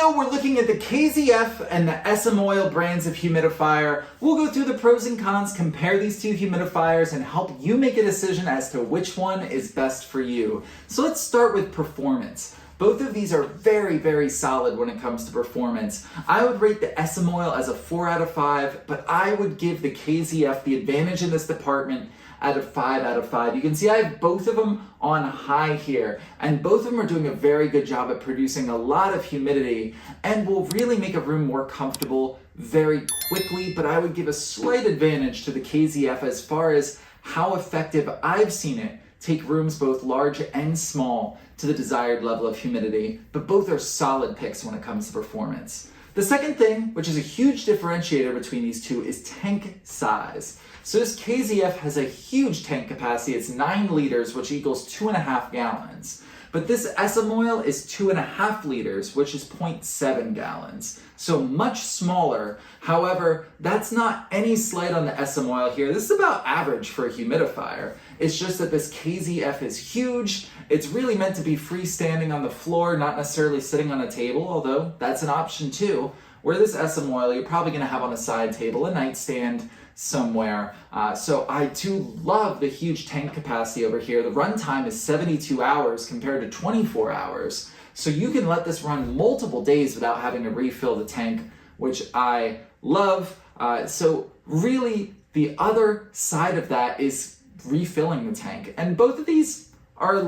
video, we're looking at the KZF and the Esemoil brands of humidifier. We'll go through the pros and cons, compare these two humidifiers, and help you make a decision as to which one is best for you. So let's start with performance. Both of these are very, very solid when it comes to performance. I would rate the Esemoil as a 4 out of 5, but I would give the KZF the advantage in this department at a 5 out of 5. You can see I have both of them on high here, and both of them are doing a very good job at producing a lot of humidity and will really make a room more comfortable very quickly, but I would give a slight advantage to the KZF as far as how effective I've seen it take rooms both large and small to the desired level of humidity, but both are solid picks when it comes to performance. The second thing, which is a huge differentiator between these two, is tank size. So this KZF has a huge tank capacity. It's 9 liters, which equals 2.5 gallons. But this Esemoil is 2.5 liters, which is 0.7 gallons. So much smaller. However, that's not any slight on the Esemoil here. This is about average for a humidifier. It's just that this KZF is huge. It's really meant to be freestanding on the floor, not necessarily sitting on a table, although that's an option too. Where this Esemoil, you're probably gonna have on a side table, a nightstand somewhere. So I do love the huge tank capacity over here. The runtime is 72 hours compared to 24 hours. So you can let this run multiple days without having to refill the tank, which I love. So really the other side of that is refilling the tank. And both of these are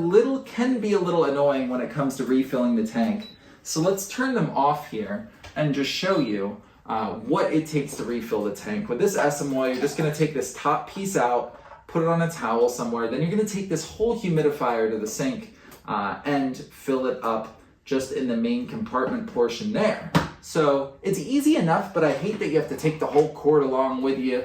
can be a little annoying when it comes to refilling the tank. So let's turn them off here and just show you what it takes to refill the tank. With this Esemoil, you're just gonna take this top piece out, put it on a towel somewhere, then you're gonna take this whole humidifier to the sink and fill it up just in the main compartment portion there. So it's easy enough, but I hate that you have to take the whole cord along with you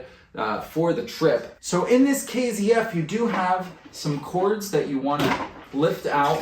for the trip. So in this KZF, you do have some cords that you wanna lift out,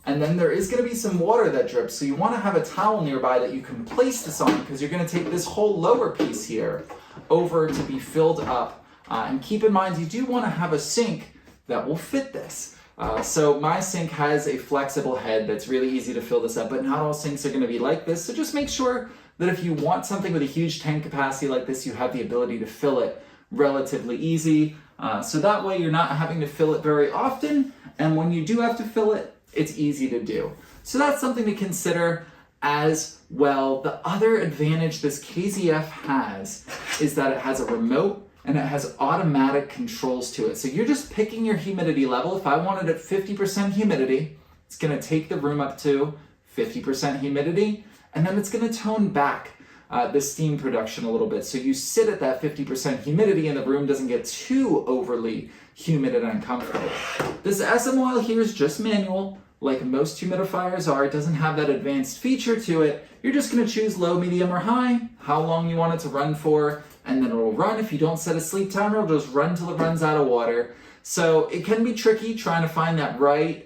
and then there is going to be some water that drips, so you want to have a towel nearby that you can place this on, because you're going to take this whole lower piece here over to be filled up. And keep in mind, you do want to have a sink that will fit this. So my sink has a flexible head that's really easy to fill this up, but not all sinks are going to be like this. So just make sure that if you want something with a huge tank capacity like this, you have the ability to fill it relatively easy. So that way you're not having to fill it very often, and when you do have to fill it, it's easy to do. So that's something to consider as well. The other advantage this KZF has is that it has a remote and it has automatic controls to it. So you're just picking your humidity level. If I wanted at 50% humidity, it's gonna take the room up to 50% humidity, and then it's gonna tone back the steam production a little bit. So you sit at that 50% humidity and the room doesn't get too overly humid and uncomfortable. This Esemoil here is just manual, like most humidifiers are. It doesn't have that advanced feature to it. You're just gonna choose low, medium, or high, how long you want it to run for, and then it'll run. If you don't set a sleep timer, it'll just run till it runs out of water. So it can be tricky trying to find that right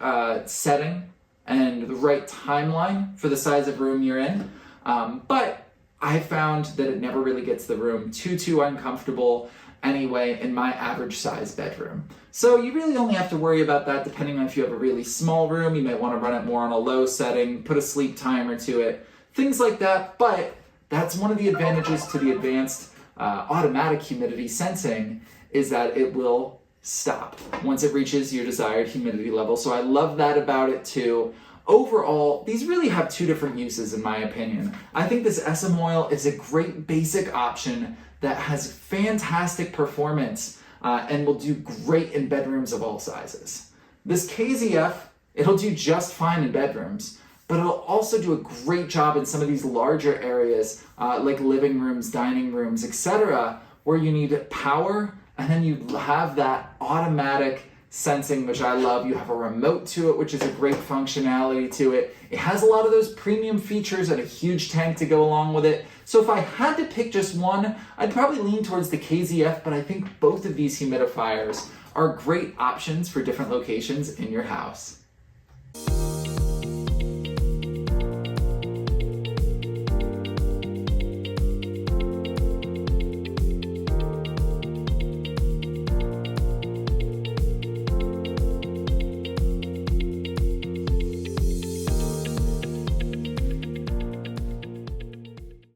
setting and the right timeline for the size of room you're in. But I found that it never really gets the room too uncomfortable anyway in my average size bedroom. So you really only have to worry about that depending on if you have a really small room. You might want to run it more on a low setting, put a sleep timer to it, things like that. But that's one of the advantages to the advanced automatic humidity sensing, is that it will stop once it reaches your desired humidity level. So I love that about it too. Overall, these really have two different uses in my opinion. I think this Esemoil is a great basic option that has fantastic performance and will do great in bedrooms of all sizes. This KZF, it'll do just fine in bedrooms, but it'll also do a great job in some of these larger areas like living rooms, dining rooms, etc., where you need power, and then you have that automatic sensing, which I love. You have a remote to it, which is a great functionality to it. It has a lot of those premium features and a huge tank to go along with it. So if I had to pick just one, I'd probably lean towards the KZF, but I think both of these humidifiers are great options for different locations in your house.